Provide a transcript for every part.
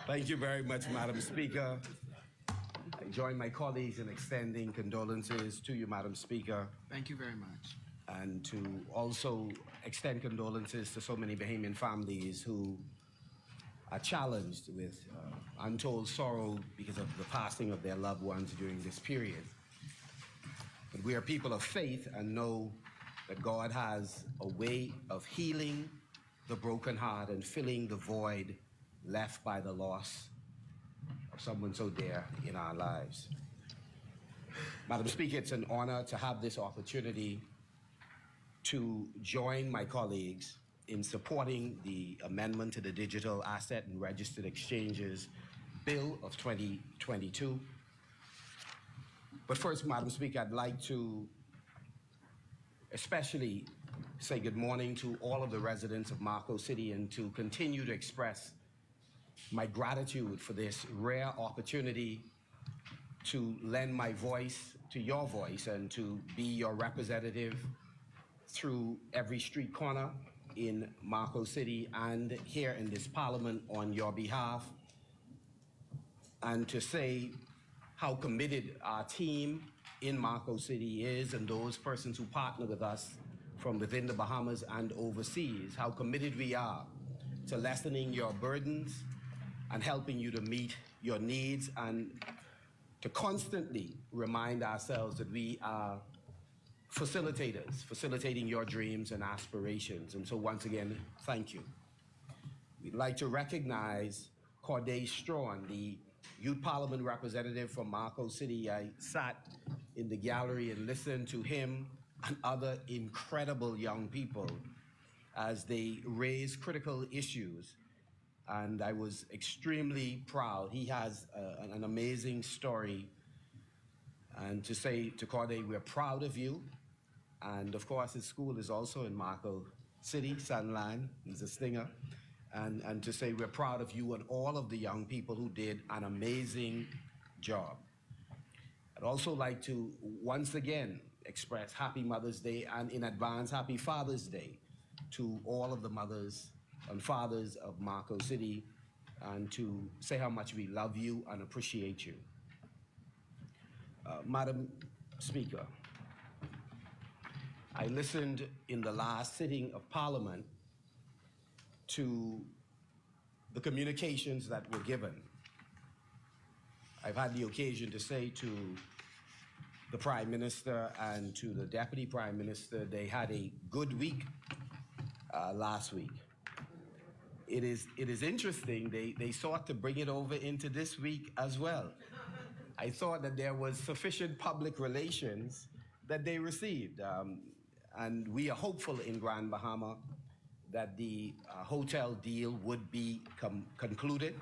Thank you very much, Madam Speaker. I join my colleagues in extending condolences to you, Madam Speaker, Thank you very much. and to also extend condolences to so many Bahamian families who are challenged with untold sorrow because of the passing of their loved ones during this period. But we are people of faith and know that God has a way of healing the broken heart and filling the void left by the loss of someone so dear in our lives. Madam Speaker, it's an honor to have this opportunity to join my colleagues in supporting the amendment to the Digital Asset and Registered Exchanges Bill of 2022. But first, Madam Speaker, I'd like to especially say good morning to all of the residents of Marco City and to continue to express my gratitude for this rare opportunity to lend my voice to your voice and to be your representative through every street corner in Marco City and here in this parliament on your behalf, and to say how committed our team in Marco City is and those persons who partner with us from within the Bahamas and overseas, how committed we are to lessening your burdens and helping you to meet your needs and to constantly remind ourselves that we are facilitators, facilitating your dreams and aspirations. And so once again, thank you. We'd like to recognize Corday Strawn, the Youth Parliament representative from Marco City. I sat in the gallery and listened to him and other incredible young people as they raise critical issues. And I was extremely proud. He has an amazing story. And to say to Corday, we're proud of you. And of course, his school is also in Marco City, Sunline. He's a stinger. And to say we're proud of you and all of the young people who did an amazing job. I'd also like to once again express Happy Mother's Day and in advance Happy Father's Day to all of the mothers and fathers of Marco City, and to say how much we love you and appreciate you. Madam Speaker, I listened in the last sitting of Parliament to the communications that were given. I've had the occasion to say to the Prime Minister and to the Deputy Prime Minister, they had a good week last week. It is interesting, they sought to bring it over into this week as well. I thought that there was sufficient public relations that they received. And we are hopeful in Grand Bahama that the hotel deal would be concluded.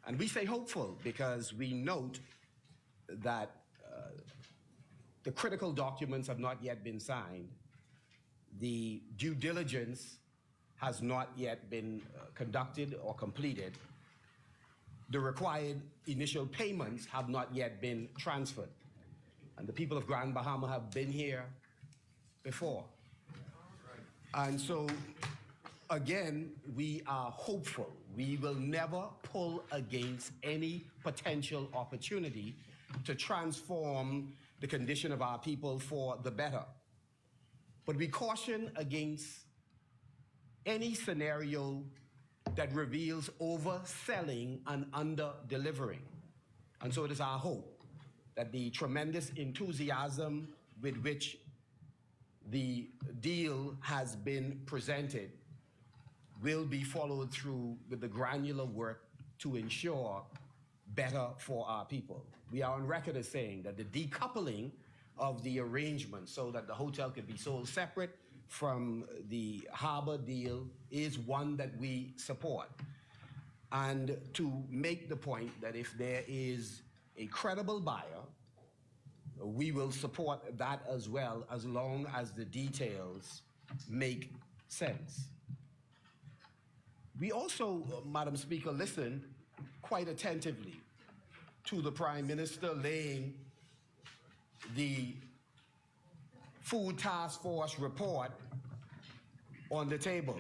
And we say hopeful because we note that the critical documents have not yet been signed. The due diligence has not yet been conducted or completed. The required initial payments have not yet been transferred. And the people of Grand Bahama have been here before. And so, again, we are hopeful. We will never pull against any potential opportunity to transform the condition of our people for the better. But we caution against any scenario that reveals overselling and under-delivering. And so it is our hope that the tremendous enthusiasm with which the deal has been presented will be followed through with the granular work to ensure better for our people. We are on record as saying that the decoupling of the arrangement so that the hotel could be sold separate from the harbor deal is one that we support. And to make the point that if there is a credible buyer, we will support that as well, as long as the details make sense. We also, Madam Speaker, listened quite attentively to the Prime Minister laying the Food Task Force report on the table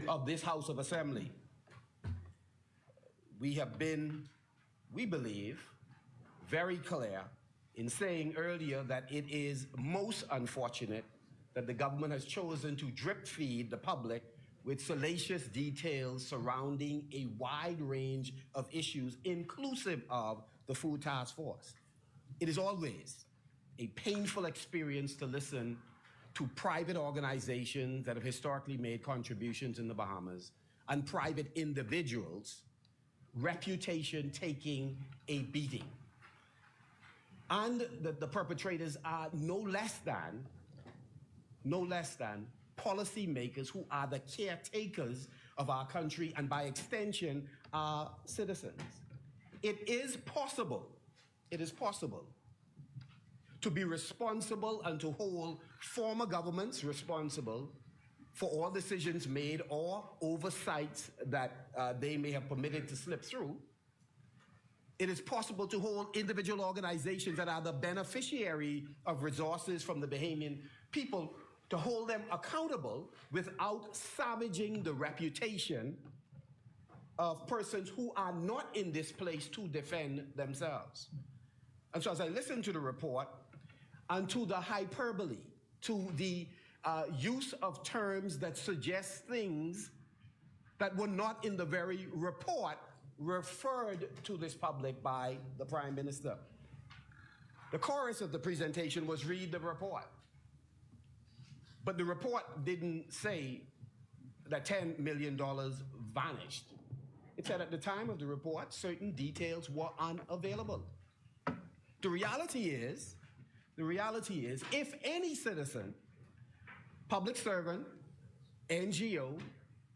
of this House of Assembly. we have been, we believe, very clear in saying earlier that it is most unfortunate that the government has chosen to drip feed the public with salacious details surrounding a wide range of issues, inclusive of the Food Task Force. It is always a painful experience to listen to private organizations that have historically made contributions in the Bahamas and private individuals' reputation taking a beating. And the perpetrators are no less than policymakers who are the caretakers of our country and by extension, our citizens. It is possible to be responsible and to hold former governments responsible for all decisions made or oversights that they may have permitted to slip through. It is possible to hold individual organizations that are the beneficiary of resources from the Bahamian people, to hold them accountable without savaging the reputation of persons who are not in this place to defend themselves. And so as I listen to the report and to the hyperbole, to the use of terms that suggest things that were not in the very report referred to this public by the Prime Minister. The chorus of the presentation was read the report. But the report didn't say that $10 million vanished. It said at the time of the report, certain details were unavailable. The reality is, if any citizen, public servant, NGO,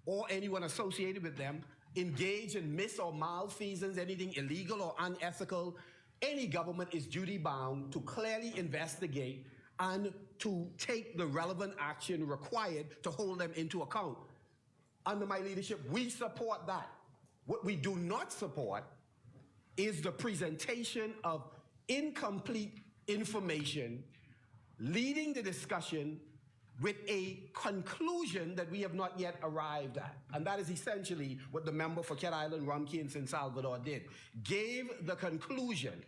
or anyone associated with them engage in mis- or malfeasance, anything illegal or unethical, any government is duty-bound to clearly investigate and to take the relevant action required to hold them into account. Under my leadership, we support that. What we do not support is the presentation of incomplete information leading the discussion with a conclusion that we have not yet arrived at. And that is essentially what the member for Cat Island, Rumkey, and St. Salvador did. Gave the conclusion,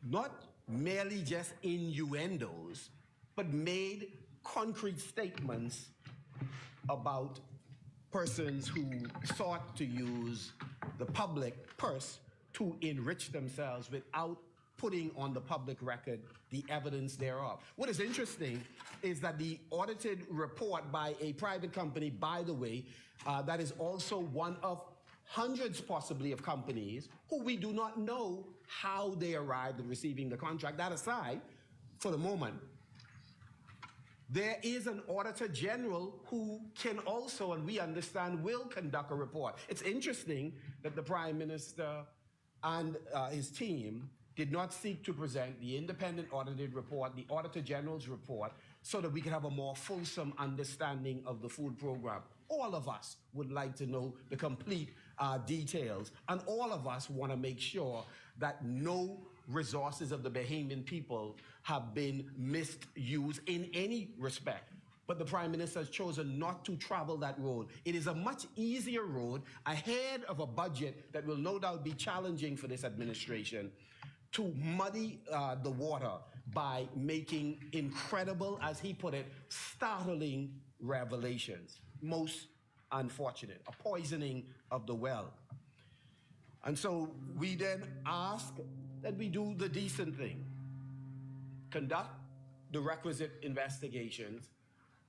not merely just innuendos, but made concrete statements about persons who sought to use the public purse to enrich themselves without putting on the public record the evidence thereof. What is interesting is that the audited report by a private company, by the way, that is also one of hundreds possibly of companies who we do not know how they arrived at receiving the contract. That aside, for the moment, there is an Auditor General who can also, and we understand, will conduct a report. It's interesting that the Prime Minister and his team did not seek to present the independent audited report, the Auditor General's report, so that we can have a more fulsome understanding of the food program. All of us would like to know the complete details, and all of us want to make sure that no resources of the Bahamian people have been misused in any respect. But the Prime Minister has chosen not to travel that road. It is a much easier road ahead of a budget that will no doubt be challenging for this administration to muddy the water by making incredible, as he put it, startling revelations. Most unfortunate, a poisoning of the well. And so we then ask that we do the decent thing, conduct the requisite investigations,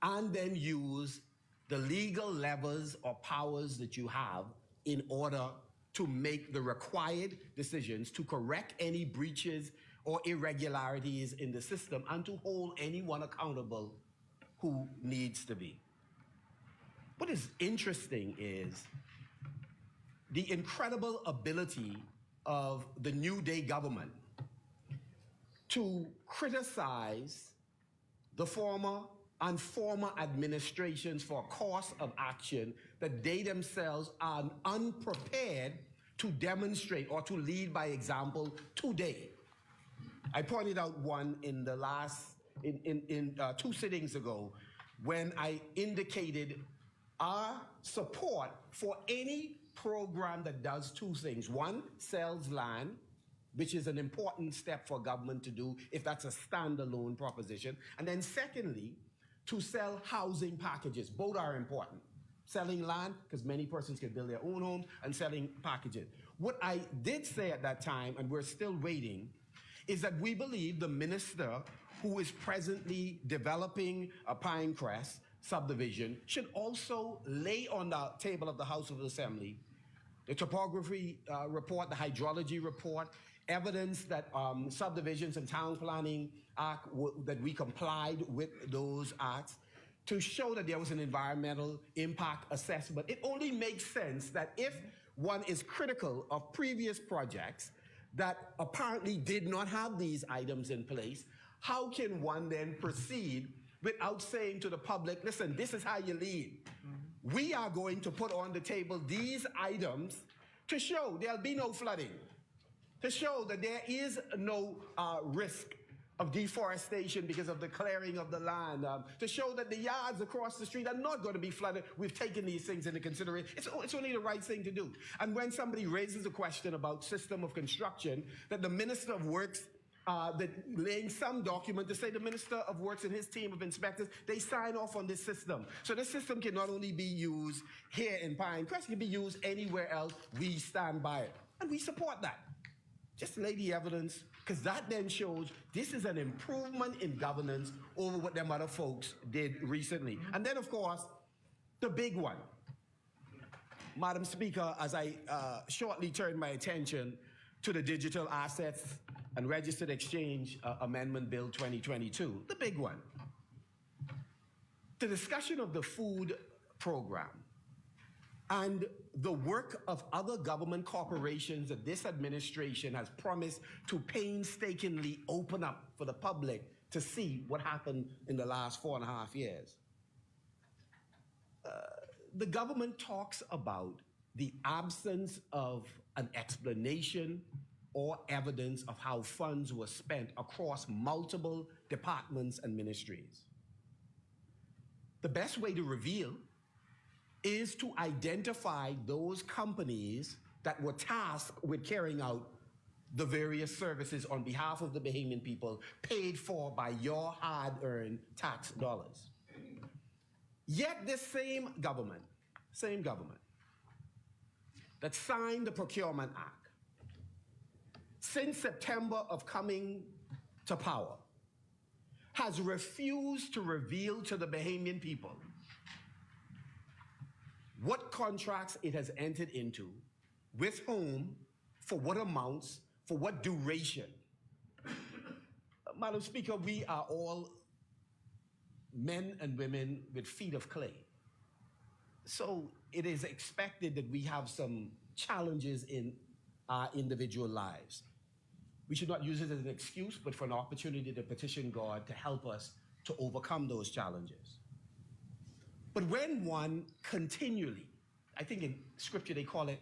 and then use the legal levers or powers that you have in order to make the required decisions to correct any breaches or irregularities in the system and to hold anyone accountable who needs to be. What is interesting is the incredible ability of the New Day government to criticize the former and former administrations for course of action that they themselves are unprepared to demonstrate or to lead by example today. I pointed out one in the last, in 2 sittings ago, when I indicated our support for any program that does two things. One, sells land, which is an important step for government to do if that's a standalone proposition. And then secondly, to sell housing packages. Both are important. Selling land, because many persons can build their own homes, and selling packages. What I did say at that time, and we're still waiting, is that we believe the minister who is presently developing a Pinecrest subdivision should also lay on the table of the House of Assembly the topography report, the hydrology report, evidence that subdivisions and town planning act that we complied with those acts, to show that there was an environmental impact assessment. It only makes sense that if one is critical of previous projects that apparently did not have these items in place, how can one then proceed without saying to the public, listen, this is how you lead. We are going to put on the table these items to show there'll be no flooding, to show that there is no risk of deforestation because of the clearing of the land, to show that the yards across the street are not going to be flooded. We've taken these things into consideration. It's only the right thing to do. And when somebody raises a question about system of construction, that the Minister of Works, that laying some document to say the Minister of Works and his team of inspectors, they sign off on this system. So this system can not only be used here in Pinecrest, it can be used anywhere else. We stand by it. And we support that. Just lay the evidence, because that then shows this is an improvement in governance over what them other folks did recently. And then, of course, the big one. Madam Speaker, as I shortly turn my attention to the Digital Assets and Registered Exchange Amendment Bill 2022, the big one. The discussion of the food program and the work of other government corporations that this administration has promised to painstakingly open up for the public to see what happened in the last 4.5 years. The government talks about the absence of an explanation or evidence of how funds were spent across multiple departments and ministries. The best way to reveal is to identify those companies that were tasked with carrying out the various services on behalf of the Bahamian people, paid for by your hard-earned tax dollars. Yet this same government that signed the Procurement Act, since September of coming to power, has refused to reveal to the Bahamian people what contracts it has entered into, with whom, for what amounts, for what duration. Madam Speaker, we are all men and women with feet of clay. So it is expected that we have some challenges in our individual lives. We should not use it as an excuse, but for an opportunity to petition God to help us to overcome those challenges. But when one continually, I think in scripture they call it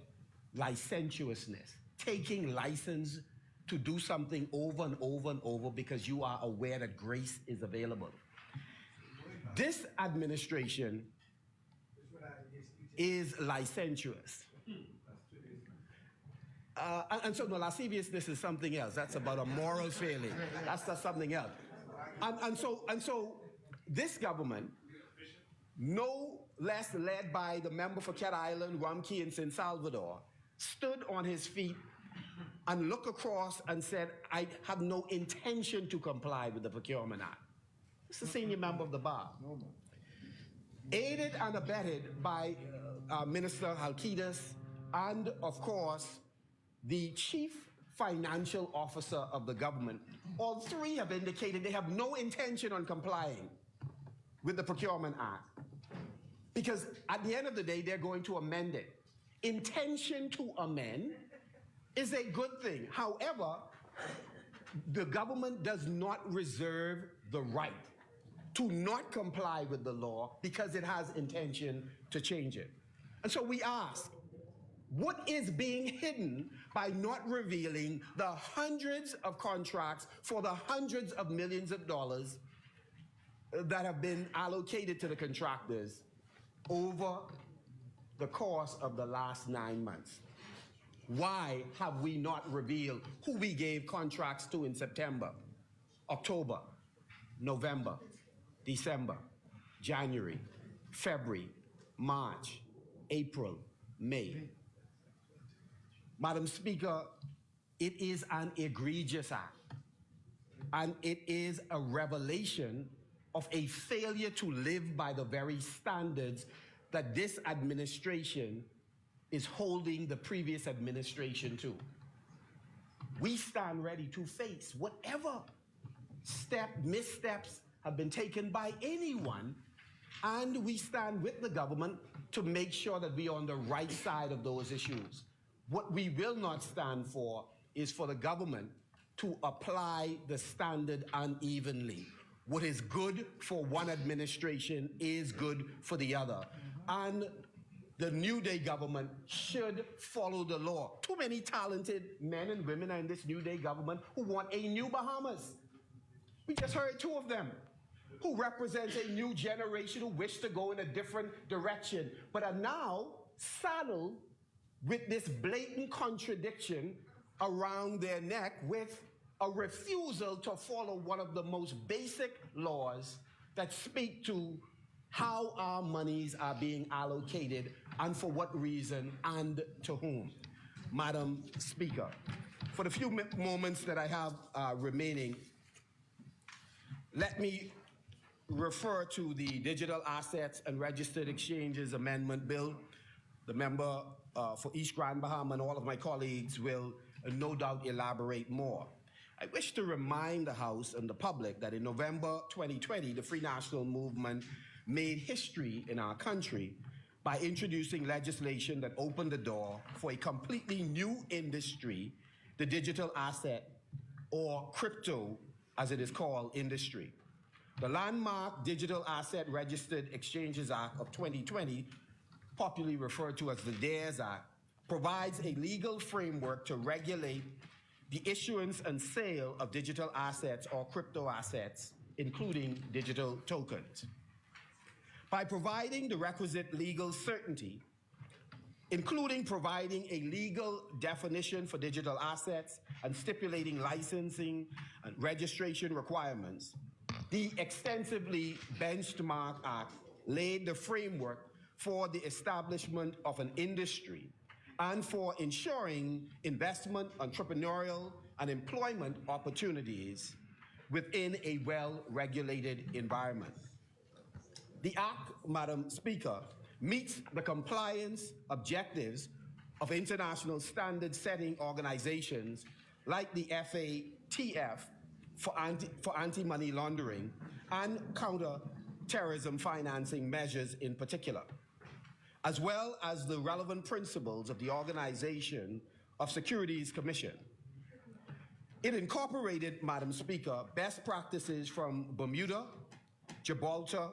licentiousness, taking license to do something over and over and over because you are aware that grace is available. This administration is licentious. And so, no, lasciviousness is something else. That's about a moral failing. That's something else. And so this government, no less led by the member for Cat Island, Rumkey, and San Salvador, stood on his feet and looked across and said, I have no intention to comply with the Procurement Act. It's a senior member of the bar. Aided and abetted by Minister Halkidas and, of course, the chief financial officer of the government. All three have indicated they have no intention on complying with the Procurement Act, because at the end of the day, they're going to amend it. Intention to amend is a good thing. However, the government does not reserve the right to not comply with the law because it has intention to change it. And so we ask, what is being hidden by not revealing the hundreds of contracts for the hundreds of millions of dollars that have been allocated to the contractors over the course of the last 9 months? Why have we not revealed who we gave contracts to in September, October, November, December, January, February, March, April, May? Madam Speaker, it is an egregious act, and it is a revelation of a failure to live by the very standards that this administration is holding the previous administration to. We stand ready to face whatever missteps have been taken by anyone, and we stand with the government to make sure that we are on the right side of those issues. What we will not stand for is for the government to apply the standard unevenly. What is good for one administration is good for the other. And the New Day government should follow the law. Too many talented men and women are in this New Day government who want a new Bahamas. We just heard two of them who represent a new generation who wish to go in a different direction, but are now saddled with this blatant contradiction around their neck with a refusal to follow one of the most basic laws that speak to how our monies are being allocated and for what reason and to whom. Madam Speaker, for the few moments that I have remaining, let me refer to the Digital Assets and Registered Exchanges Amendment Bill. The member for East Grand Bahama and all of my colleagues will no doubt elaborate more. I wish to remind the House and the public that in November 2020, the Free National Movement made history in our country by introducing legislation that opened the door for a completely new industry, the digital asset, or crypto, as it is called, industry. The landmark Digital Asset Registered Exchanges Act of 2020, popularly referred to as the DARES Act, provides a legal framework to regulate the issuance and sale of digital assets or crypto assets, including digital tokens. By providing the requisite legal certainty, including providing a legal definition for digital assets and stipulating licensing and registration requirements, the extensively benchmarked Act laid the framework for the establishment of an industry and for ensuring investment, entrepreneurial, and employment opportunities within a well-regulated environment. The Act, Madam Speaker, meets the compliance objectives of international standard-setting organizations like the FATF for anti-money laundering and counter-terrorism financing measures in particular, as well as the relevant principles of the Organization of Securities Commission. It incorporated, Madam Speaker, best practices from Bermuda, Gibraltar,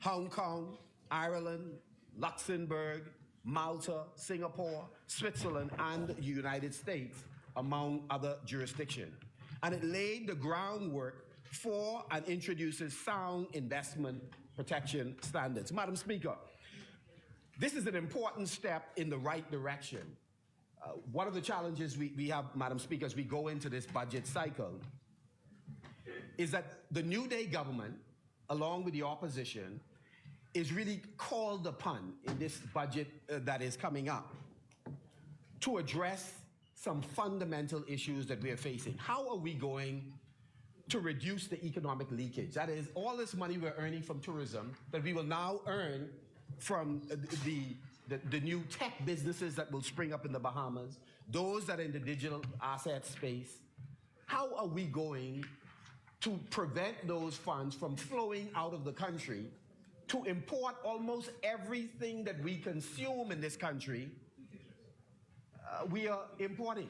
Hong Kong, Ireland, Luxembourg, Malta, Singapore, Switzerland, and the United States, among other jurisdictions. And it laid the groundwork for and introduces sound investment protection standards. Madam Speaker, this is an important step in the right direction. One of the challenges we have, Madam Speaker, as we go into this budget cycle, is that the New Day government, along with the opposition, is really called upon in this budget that is coming up to address some fundamental issues that we are facing. How are we going to reduce the economic leakage? That is, all this money we're earning from tourism that we will now earn from the new tech businesses that will spring up in the Bahamas, those that are in the digital asset space. How are we going to prevent those funds from flowing out of the country to import almost everything that we consume in this country? We are importing.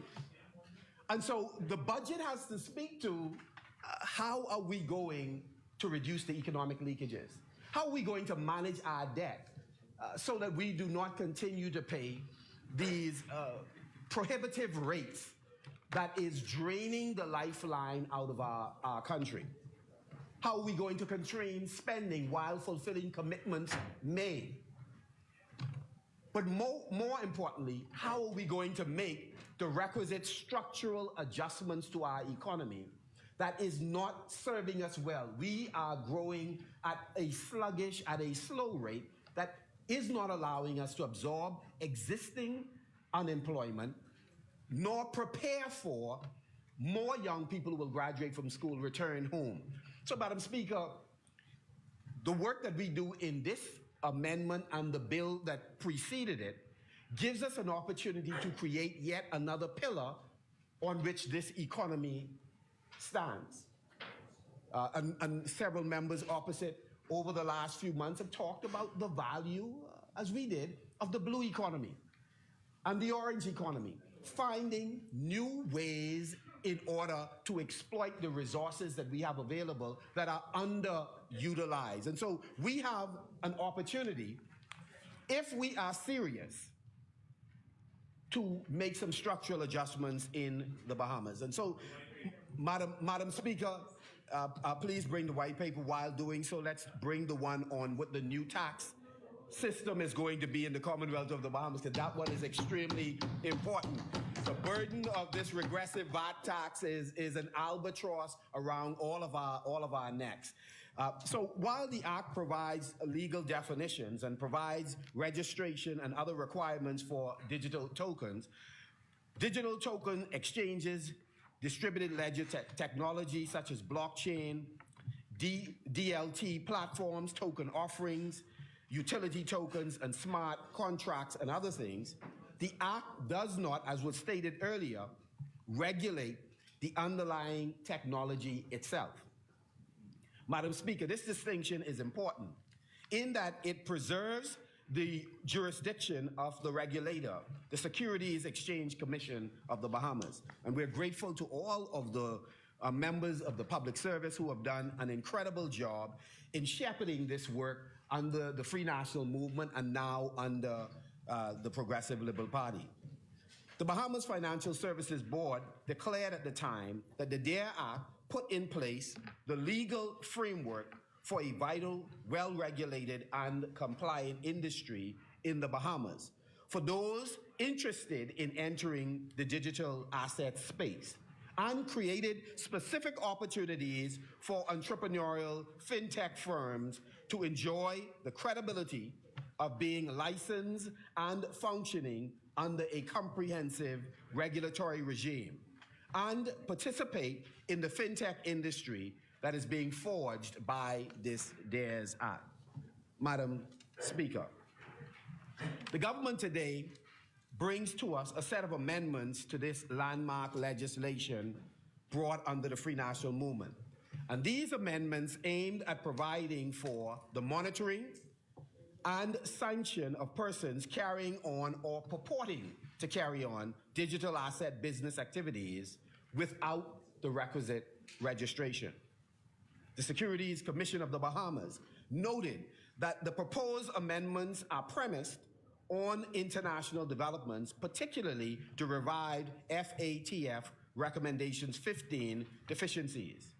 And so the budget has to speak to how are we going to reduce the economic leakages? How are we going to manage our debt so that we do not continue to pay these prohibitive rates that is draining the lifeline out of our country? How are we going to constrain spending while fulfilling commitments made? But more importantly, how are we going to make the requisite structural adjustments to our economy that is not serving us well? We are growing at a sluggish, at a slow rate that is not allowing us to absorb existing unemployment, nor prepare for more young people who will graduate from school, return home. So, Madam Speaker, the work that we do in this amendment and the bill that preceded it gives us an opportunity to create yet another pillar on which this economy stands. And several members opposite over the last few months have talked about the value, as we did, of the blue economy and the orange economy, finding new ways in order to exploit the resources that we have available that are underutilized. And so we have an opportunity, if we are serious, to make some structural adjustments in the Bahamas. And so, Madam Speaker, please bring the white paper. While doing so, let's bring the one on what the new tax system is going to be in the Commonwealth of the Bahamas, because that one is extremely important. The burden of this regressive VAT tax is an albatross around all of our necks. So while the Act provides legal definitions and provides registration and other requirements for digital tokens exchanges, distributed ledger technology such as blockchain, DLT platforms, token offerings, utility tokens, and smart contracts and other things, the Act does not, as was stated earlier, regulate the underlying technology itself. Madam Speaker, this distinction is important in that it preserves the jurisdiction of the regulator, the Securities Exchange Commission of the Bahamas. And we're grateful to all of the members of the public service who have done an incredible job in shepherding this work under the Free National Movement and now under the Progressive Liberal Party. The Bahamas Financial Services Board declared at the time that the DARE Act put in place the legal framework for a vital, well-regulated, and compliant industry in the Bahamas for those interested in entering the digital asset space, and created specific opportunities for entrepreneurial fintech firms to enjoy the credibility of being licensed and functioning under a comprehensive regulatory regime, and participate in the fintech industry that is being forged by this DARES Act. Madam Speaker, the government today brings to us a set of amendments to this landmark legislation brought under the Free National Movement. And these amendments aimed at providing for the monitoring and sanction of persons carrying on or purporting to carry on digital asset business activities without the requisite registration. The Securities Commission of the Bahamas noted that the proposed amendments are premised on international developments, particularly the revised FATF Recommendations 15 deficiencies,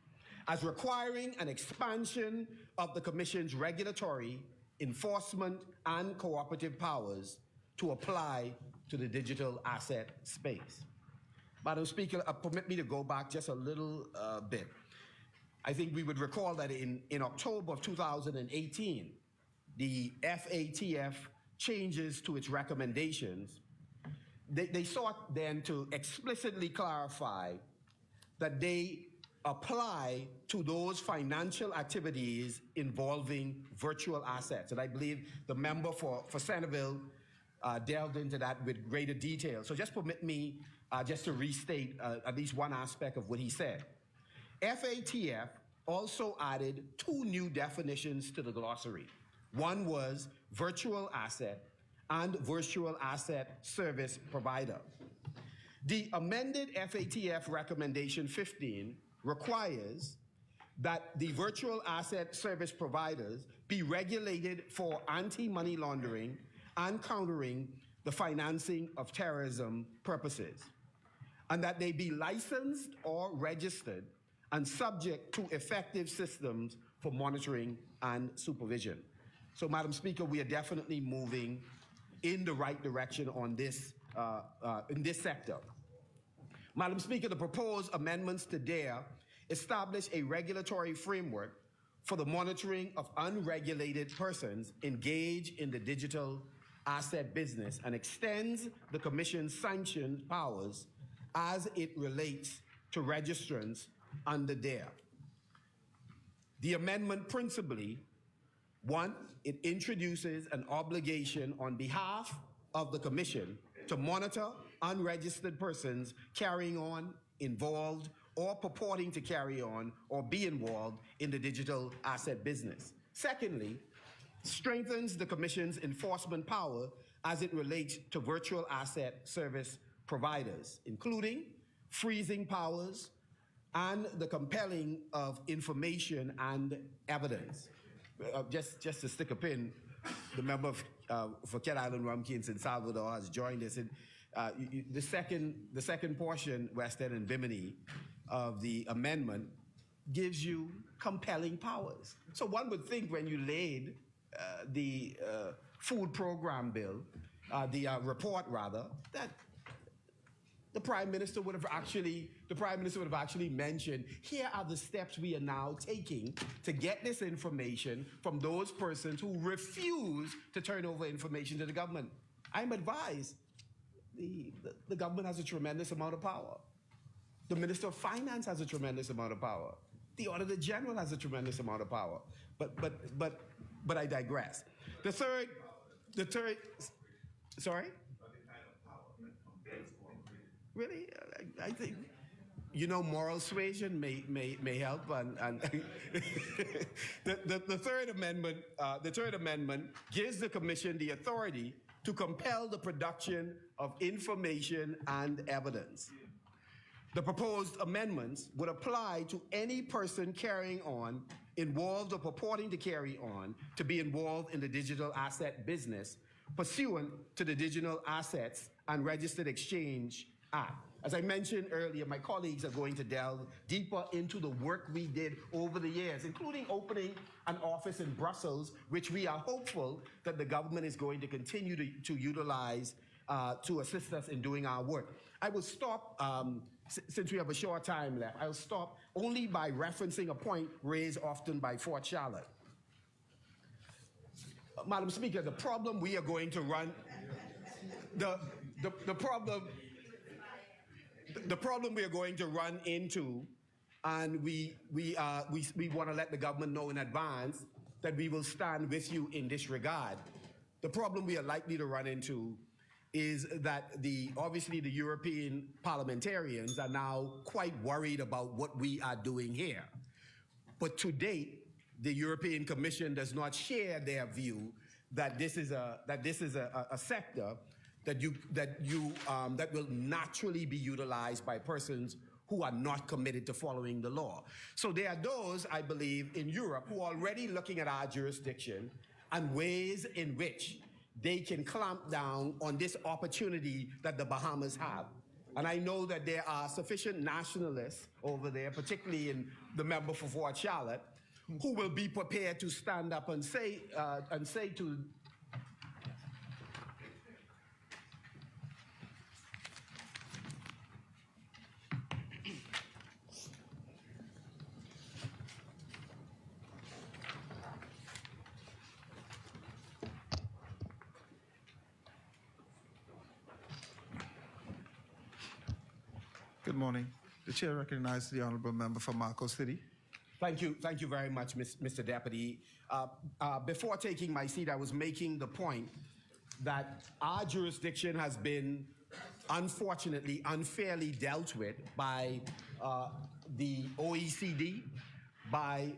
as requiring an expansion of the Commission's regulatory, enforcement, and cooperative powers to apply to the digital asset space. Madam Speaker, permit me to go back just a little bit. I think we would recall that in October of 2018, the FATF changes to its recommendations. They sought then to explicitly clarify that they apply to those financial activities involving virtual assets. And I believe the member for Centerville delved into that with greater detail. So just permit me just to restate at least one aspect of what he said. FATF also added two new definitions to the glossary. One was virtual asset and virtual asset service provider. The amended FATF Recommendation 15 requires that the virtual asset service providers be regulated for anti-money laundering and countering the financing of terrorism purposes, and that they be licensed or registered and subject to effective systems for monitoring and supervision. So, Madam Speaker, we are definitely moving in the right direction on this, in this sector. Madam Speaker, the proposed amendments to DARE establish a regulatory framework for the monitoring of unregulated persons engaged in the digital asset business and extends the Commission's sanctioned powers as it relates to registrants under DARE. The amendment principally, one, it introduces an obligation on behalf of the Commission to monitor unregistered persons carrying on, involved, or purporting to carry on or be involved in the digital asset business. Secondly, strengthens the Commission's enforcement power as it relates to virtual asset service providers, including freezing powers and the compelling of information and evidence. Just to stick a pin, the member for Cat Island Rumkins in Salvador has joined us. And, the second portion, West End and Bimini, of the amendment gives you compelling powers. So one would think when you laid the food program bill, the report rather, that the Prime Minister would have actually mentioned, here are the steps we are now taking to get this information from those persons who refuse to turn over information to the government. I'm advised the government has a tremendous amount of power. The Minister of Finance has a tremendous amount of power. The Auditor General has a tremendous amount of power. But I digress. The third, sorry? Really? I think, you know, moral suasion may help. And the third amendment gives the Commission the authority to compel the production of information and evidence. The proposed amendments would apply to any person carrying on, involved or purporting to carry on, to be involved in the digital asset business pursuant to the Digital Assets and Registered Exchange Act. As I mentioned earlier, my colleagues are going to delve deeper into the work we did over the years, including opening an office in Brussels, which we are hopeful that the government is going to continue to utilize to assist us in doing our work. I will stop, since we have a short time left, I'll stop only by referencing a point raised often by Fort Charlotte. Madam Speaker, the problem we are going to run, the problem we are going to run into, and we want to let the government know in advance that we will stand with you in this regard. The problem we are likely to run into is that obviously the European parliamentarians are now quite worried about what we are doing here. But to date, the European Commission does not share their view that this is a sector that will naturally be utilized by persons who are not committed to following the law. So there are those, I believe, in Europe who are already looking at our jurisdiction and ways in which they can clamp down on this opportunity that the Bahamas have. And I know that there are sufficient nationalists over there, particularly in the member for Fort Charlotte, who will be prepared to stand up and say to Good morning. The chair recognizes the honourable member for Marco City. Thank you very much, Mr. Deputy. Before taking my seat, I was making the point that our jurisdiction has been, unfortunately, unfairly dealt with by the OECD, by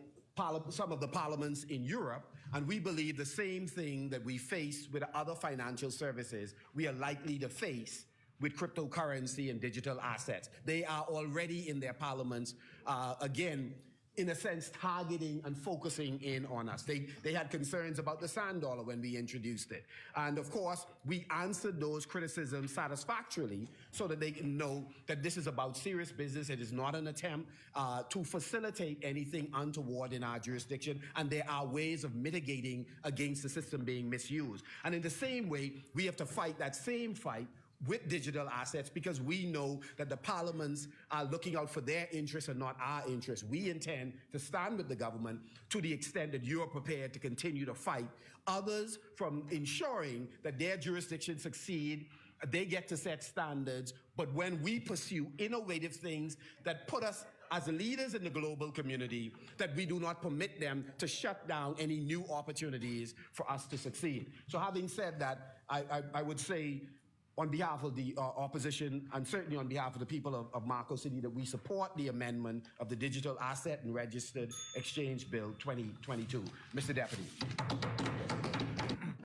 some of the parliaments in Europe, and we believe the same thing that we face with other financial services, we are likely to face with cryptocurrency and digital assets. They are already in their parliaments, again, in a sense, targeting and focusing in on us. They had concerns about the sand dollar when we introduced it. And of course, we answered those criticisms satisfactorily so that they can know that this is about serious business. It is not an attempt to facilitate anything untoward in our jurisdiction. And there are ways of mitigating against the system being misused. And in the same way, we have to fight that same fight with digital assets because we know that the parliaments are looking out for their interests and not our interests. We intend to stand with the government to the extent that you're prepared to continue to fight others from ensuring that their jurisdictions succeed. They get to set standards, but when we pursue innovative things that put us as leaders in the global community, that we do not permit them to shut down any new opportunities for us to succeed. So having said that, I would say on behalf of the opposition and certainly on behalf of the people of Marco City that we support the amendment of the Digital Asset and Registered Exchange Bill 2022. Mr. Deputy.